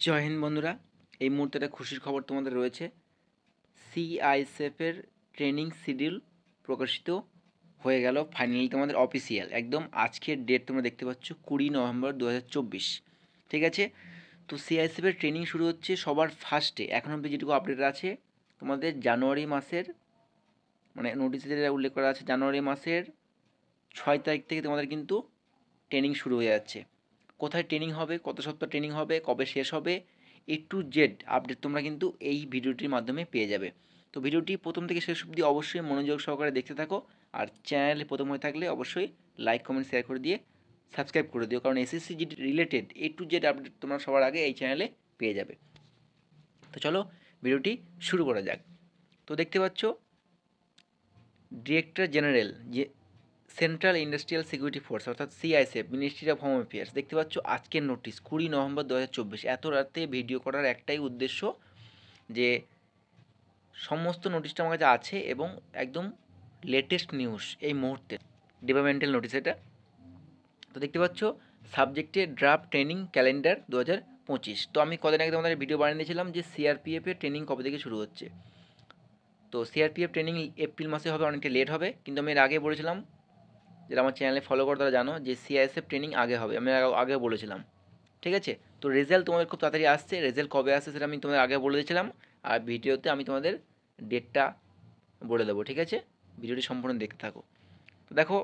জয় হিন্দ বন্ধুরা। এই মুহূর্তে একটা খুশির খবর তোমাদের রয়েছে। সিআইএসএফের ট্রেনিং শিডিউল প্রকাশিত হয়ে গেল, ফাইনালি তোমাদের অফিসিয়াল একদম। আজকের ডেট তোমরা দেখতে পাচ্ছ 20 নভেম্বর 2024। ঠিক আছে, তো সিআইএসএফের ট্রেনিং শুরু হচ্ছে সবার ফার্স্টে, এখন অব্দি যেটুকু আপডেট আছে তোমাদের জানুয়ারি মাসের, মানে নোটিশে যেটা উল্লেখ করা আছে জানুয়ারি মাসের 6 তারিখ থেকে তোমাদের কিন্তু ট্রেনিং শুরু হয়ে যাচ্ছে। কোথায় ট্রেনিং হবে, কত সপ্তাহ ট্রেনিং হবে, কবে শেষ হবে, A to Z আপডেট তোমরা কিন্তু এই ভিডিওটির মাধ্যমে পেয়ে যাবে। তো ভিডিওটি প্রথম থেকে শেষ অবধি অবশ্যই মনোযোগ সহকারে দেখতে থাকো। আর চ্যানেলে প্রথম হয়ে থাকলে অবশ্যই লাইক কমেন্ট শেয়ার করে দিয়ে সাবস্ক্রাইব করে দিও, কারণ SSC GD related A to Z update তোমরা সবার আগে এই চ্যানেলে পেয়ে যাবে। তো চলো ভিডিওটি শুরু করা যাক। তো দেখতে পাচ্ছ ডিরেক্টর জেনারেল যে সেন্ট্রাল ইন্ডাস্ট্রিয়াল সিকিউরিটি ফোর্স অর্থাৎ CISF, ministry of home affairs, দেখতে পাচ্ছ আজকের নোটিশ 20 নভেম্বর 2024। এত রাতে ভিডিও করার একটাই উদ্দেশ্য যে সমস্ত নোটিশটা আমার কাছে আছে এবং একদম লেটেস্ট নিউজ এই মুহূর্তে ডিপার্টমেন্টাল নোটিশ এটা। তো দেখতে পাচ্ছ সাবজেক্টে ড্রাফট ট্রেনিং ক্যালেন্ডার 2025। তো আমি কদিন আগে তোমাদের ভিডিও বানিয়ে দিয়েছিলাম যে সিআরপিএফের ট্রেনিং কবে থেকে শুরু হচ্ছে। তো সিআরপিএফ ট্রেনিং এপ্রিল মাসে হবে, অনেকটা লেট হবে, কিন্তু আমি এর আগে বলেছিলাম, যেটা আমার চ্যানেলে ফলো করে তারা জানো যে সিআইএসএফ ট্রেনিং আগে হবে, আমি আগে বলেছিলাম। ঠিক আছে, তো রেজাল্ট তোমাদের খুব তাড়াতাড়ি আসছে, রেজাল্ট কবে আসছে সেটা আমি তোমাদের আগে বলে দিয়েছিলাম, আর ভিডিওতে আমি তোমাদের ডেটটা বলে দেবো। ঠিক আছে, ভিডিওটি সম্পূর্ণ দেখতে থাকো। তো দেখো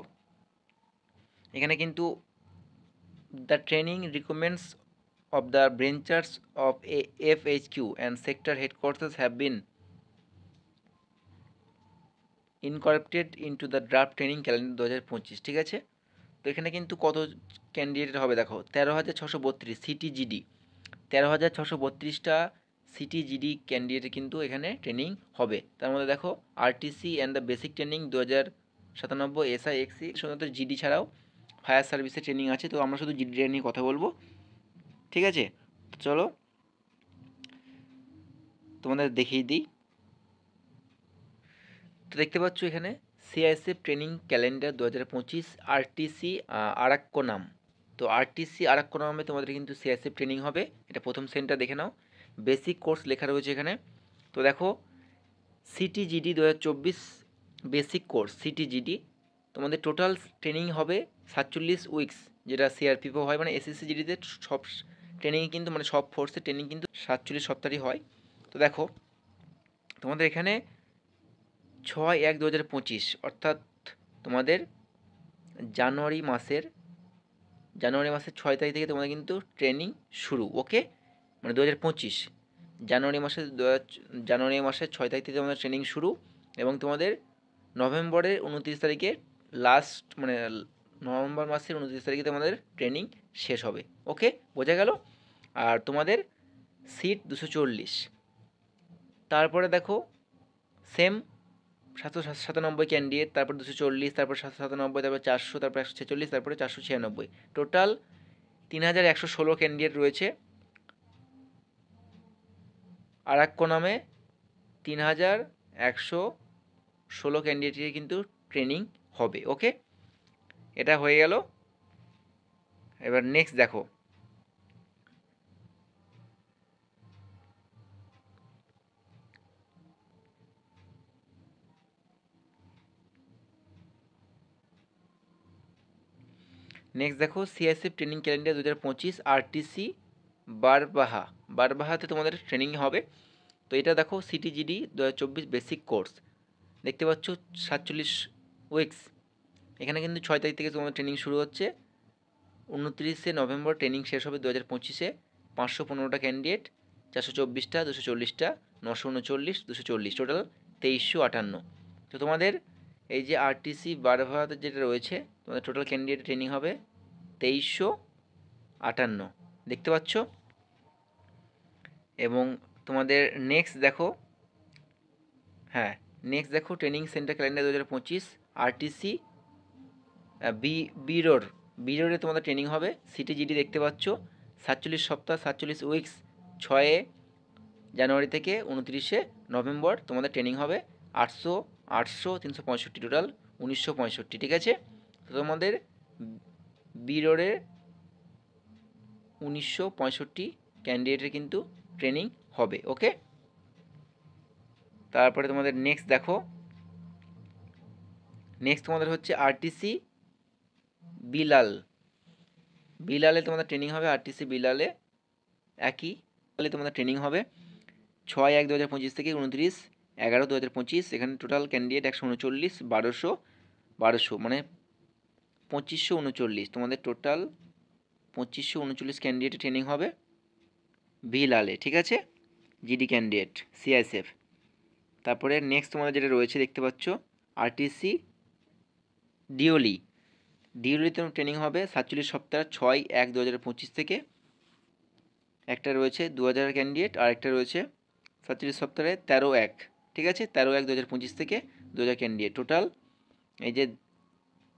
এখানে কিন্তু the training recommends of the branches of FHQ and sector headquarters have been incorporated into the draft training calendar 2025। ঠিক আছে, তো এখানে কিন্তু কত ক্যান্ডিডেট হবে দেখো, 13,632 সিটিজিডি, 13,632টা সিটিজিডি ক্যান্ডিডেট কিন্তু এখানে ট্রেনিং হবে। তার মধ্যে দেখো RTC and the basic training 2097, SIXC, শুধুমাত্র জিডি ছাড়াও ফায়ার সার্ভিসের ট্রেনিং আছে। তো আমরা শুধু জিডি নিয়ে কথা বলবো। ঠিক আছে, তো চলো তোমাদের দেখিয়ে দিই। তো দেখতে পাচ্ছ এখানে সিআইএসএফ ট্রেনিং ক্যালেন্ডার 2025 আরটিসি আরাক্কোনাম। তো আরটিসি আরাক্কোনামে তোমাদের কিন্তু সিআইএসএফ ট্রেনিং হবে। এটা প্রথম সেন্টার দেখে নাও, বেসিক কোর্স লেখা রয়েছে এখানে। তো দেখো সিটিজিডি 2024 বেসিক কোর্স সিটিজিডি, তোমাদের টোটাল ট্রেনিং হবে 47 উইকস, যেটা সিআরপিএফও হয়, মানে এসএসসি জিডিতে সব ট্রেনিং কিন্তু, মানে সব ফোর্সের ট্রেনিং কিন্তু 47 সপ্তাহই হয়। তো দেখো তোমাদের এখানে 6/1/2025 অর্থাৎ তোমাদের জানুয়ারি মাসের 6 তারিখ থেকে তোমাদের কিন্তু ট্রেনিং শুরু। ওকে, মানে 2025 জানুয়ারি মাসের 6 তারিখ থেকে তোমাদের ট্রেনিং শুরু, এবং তোমাদের নভেম্বরের 29 তারিখে লাস্ট, মানে নভেম্বর মাসের 29 তারিখে তোমাদের ট্রেনিং শেষ হবে। ওকে, বোঝা গেল। আর তোমাদের সিট 240। তারপরে দেখো সেম 797 ক্যান্ডিডেট, তারপর 240, তারপর 797, তারপর 400, তারপর 146, তারপরে 496, টোটাল 3,116 ক্যান্ডিডেট রয়েছে। আরাক্কো নামে 3,116 ক্যান্ডিডেটের কিন্তু ট্রেনিং হবে। ওকে, এটা হয়ে গেল। এবার নেক্সট দেখো, সিআইএসএফ ট্রেনিং ক্যালেন্ডার 2025 আরটিসি বারবাহাতে তোমাদের ট্রেনিং হবে। তো এটা দেখো সিটিজিডি 2024 বেসিক কোর্স, দেখতে পাচ্ছ 47 উইকস। এখানে কিন্তু 6 তারিখ থেকে তোমাদের ট্রেনিং শুরু হচ্ছে, 29 নভেম্বর ট্রেনিং শেষ হবে 2025-এ। 515টা ক্যান্ডিডেট, 424টা, 240টা, 939, 240, টোটাল 2358। তো তোমাদের এই যে আরটিসি বারভাতে যেটা রয়েছে, তোমাদের টোটাল ক্যান্ডিডেট ট্রেনিং হবে 2358, দেখতে পাচ্ছ। এবং তোমাদের নেক্সট দেখো, হ্যাঁ নেক্সট দেখো ট্রেনিং সেন্টার ক্যালেন্ডার 2025 আরটিসি বিরোরে তোমাদের ট্রেনিং হবে। সিটিজিডি দেখতে পাচ্ছ 47 সপ্তাহ, 47 উইকস, 6 জানুয়ারি থেকে 29 নভেম্বর তোমাদের ট্রেনিং হবে। 800, 800, 365, টোটাল 1965। ঠিক আছে, তো তোমাদের বিরোরে 1965 ক্যান্ডিডেটের কিন্তু ট্রেনিং হবে। ওকে, তারপরে তোমাদের নেক্সট দেখো, নেক্সট তোমাদের হচ্ছে আরটিসি বিলাল। বিলালে তোমাদের ট্রেনিং হবে, আরটিসি বিলালে একই তোমাদের ট্রেনিং হবে 6/1/2025 থেকে 29/11/2025। এখানে টোটাল ক্যান্ডিডেট 139, 1200 মানে 2539, তোমাদের টোটাল 2539 ক্যান্ডিডেটের ট্রেনিং হবে বিলালে। ঠিক আছে, জিডি ক্যান্ডিডেট সিআইএসএফ। তারপরে নেক্সট তোমাদের যেটা রয়েছে দেখতে পাচ্ছ আরটিসি ডিওলি। ডিওলিতে ট্রেনিং হবে 47 সপ্তাহ 6/1/2025 থেকে। একটা রয়েছে 2000 ক্যান্ডিডেট, আর একটা রয়েছে 47 সপ্তাহে 13/1। ঠিক আছে, 13/1/2025 থেকে 2000 ক্যান্ডিডেট টোটাল। এই যে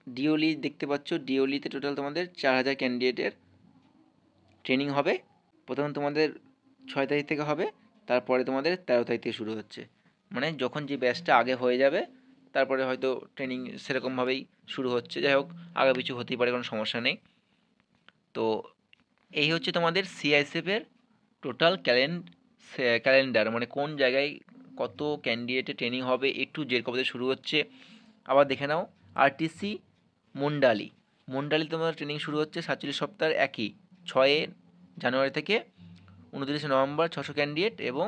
ডিওলি দেখতে পাচ্ছ, ডিওলিতে টোটাল তোমাদের 4000 ক্যান্ডিডেটের ট্রেনিং হবে। প্রথম তোমাদের 6 তারিখ থেকে হবে, তারপরে তোমাদের 13 তারিখ থেকে শুরু হচ্ছে। মানে যখন যে ব্যাচটা আগে হয়ে যাবে তারপরে হয়তো ট্রেনিং সেরকমভাবেই শুরু হচ্ছে। যাই হোক, আগে পিছু হতেই পারে, কোনো সমস্যা নেই। তো এই হচ্ছে তোমাদের সিআইএসএফের টোটাল ক্যালেন্ডার, মানে কোন জায়গায় কত ক্যান্ডিডেটের ট্রেনিং হবে, একটু জেড কবে শুরু হচ্ছে। আবার দেখে নাও আরটিসি মুন্ডালি। মুন্ডালি তোমাদের ট্রেনিং শুরু হচ্ছে 47 সপ্তাহের একই 6 জানুয়ারি থেকে 29 নভেম্বর 600 ক্যান্ডিডেট, এবং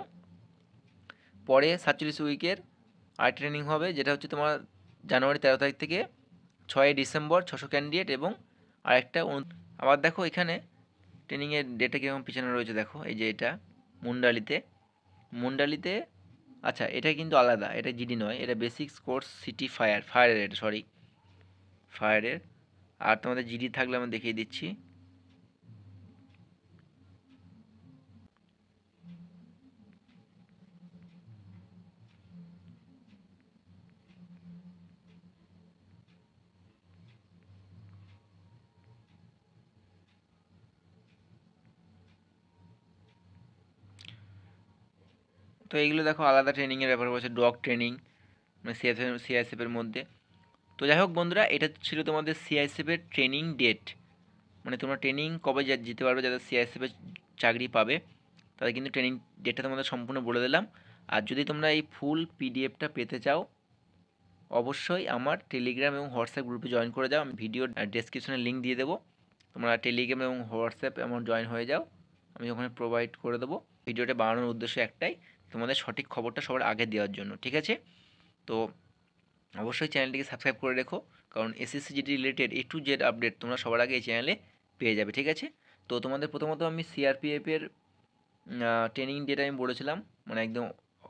পরে 47 উইকের আরেকটা ট্রেনিং হবে যেটা হচ্ছে তোমার জানুয়ারি 13 তারিখ থেকে 6 ডিসেম্বর 600 ক্যান্ডিডেট, এবং আরেকটা আবার দেখো এখানে ট্রেনিংয়ের ডেটা কীরকম পিছনে রয়েছে দেখো। এই যে এটা মুন্ডালিতে আচ্ছা, এটা কিন্তু আলাদা, এটা জিডি নয়, এটা বেসিক্স কোর্স সিটি ফায়ারের, এটা সরি ফায়ারের। আর তোমাদের জিডি থাকলে আমি দেখিয়ে দিচ্ছি। তো এইগুলো দেখো আলাদা ট্রেনিংয়ের ব্যাপার বলছে, ডগ ট্রেনিং মানে সিআইএসএফের মধ্যে। তো যাই হোক বন্ধুরা, এটা ছিল তোমাদের সিআইএসএফের ট্রেনিং ডেট, মানে তোমরা ট্রেনিং কবে যেতে পারবে, যাদের সিআইএসএফের চাকরি পাবে তাদের কিন্তু ট্রেনিং ডেটটা তোমাদের সম্পূর্ণ বলে দিলাম। আর যদি তোমরা এই ফুল পিডিএফটা পেতে চাও অবশ্যই আমার টেলিগ্রাম এবং হোয়াটসঅ্যাপ গ্রুপে জয়েন করে যাও। আমি ভিডিও ডেসক্রিপশনে লিঙ্ক দিয়ে দেবো, তোমরা টেলিগ্রাম এবং হোয়াটসঅ্যাপ এমন জয়েন হয়ে যাও, আমি ওখানে প্রোভাইড করে দেবো। ভিডিওটা বানানোর উদ্দেশ্য একটাই, তোমাদের সঠিক খবরটা সবার আগে দেওয়ার জন্য। ঠিক আছে, তো অবশ্যই চ্যানেলটিকে সাবস্ক্রাইব করে রেখো, কারণ SSC GD related A to Z update তোমরা সবার আগে এই চ্যানেলে পেয়ে যাবে। ঠিক আছে, তো তোমাদের প্রথমত আমি সিআরপিএফের ট্রেনিং ডেট আমি বলেছিলাম, মানে একদম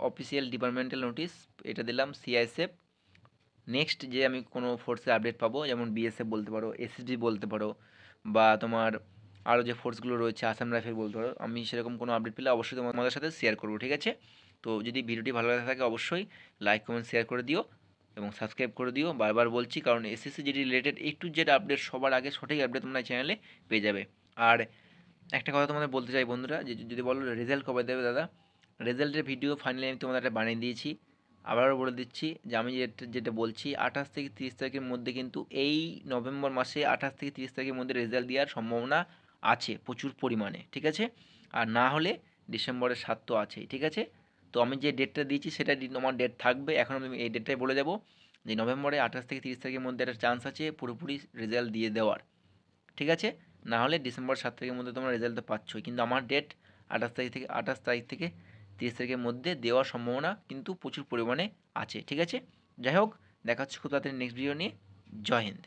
অফিসিয়াল ডিপার্টমেন্টাল নোটিশ এটা দিলাম সিআইএসএফ। নেক্সট যে আমি কোনো ফোর্সের আপডেট পাবো, যেমন বিএসএফ বলতে পারো, এসএসডি বলতে পারো, বা তোমার আরও যে ফোর্সগুলো রয়েছে আসাম রাইফেল বলতে পারো, আমি সেরকম কোনো আপডেট পেলে অবশ্যই তোমাদের সাথে শেয়ার করবো। ঠিক আছে, তো যদি ভিডিওটি ভালো লাগে থাকে অবশ্যই লাইক কমেন্ট শেয়ার করে দিও এবং সাবস্ক্রাইব করে দিও। বারবার বলছি, কারণ এসএসসি যেটি related A to Z update সবার আগে সঠিক আপডেট তোমরা চ্যানেলে পেয়ে যাবে। আর একটা কথা তোমাদের বলতে চাই বন্ধুরা, যে যদি বলো রেজাল্ট কবে দেবে দাদা, রেজাল্টের ভিডিও ফাইনালি আমি তোমাদের একটা বানিয়ে দিয়েছি। আবারও বলে দিচ্ছি যে আমি যেটা বলছি 28 থেকে 30 তারিখের মধ্যে, কিন্তু এই নভেম্বর মাসে 28 থেকে 30 তারিখের মধ্যে রেজাল্ট দেওয়ার সম্ভাবনা আছে প্রচুর পরিমাণে। ঠিক আছে, আর না হলে ডিসেম্বরের 7 তো আছেই। ঠিক আছে, তো আমি যে ডেটটা দিয়েছি সেটা আমার ডেট থাকবে, এখন আমি এই ডেটটাই বলে যাব যে নভেম্বরে 28 থেকে 30 তারিখের মধ্যে একটা চান্স আছে পুরোপুরি রেজাল্ট দিয়ে দেওয়ার। ঠিক আছে, না হলে ডিসেম্বর 7 তারিখের মধ্যে তোমরা রেজাল্ট তো পাচ্ছই, কিন্তু আমার ডেট 28 তারিখ থেকে 30 তারিখের মধ্যে দেওয়ার সম্ভাবনা কিন্তু প্রচুর পরিমাণে আছে। ঠিক আছে, যাই হোক, দেখা হচ্ছে খুব তাড়াতাড়ি নেক্সট ভিডিও নিয়ে। জয় হিন্দ।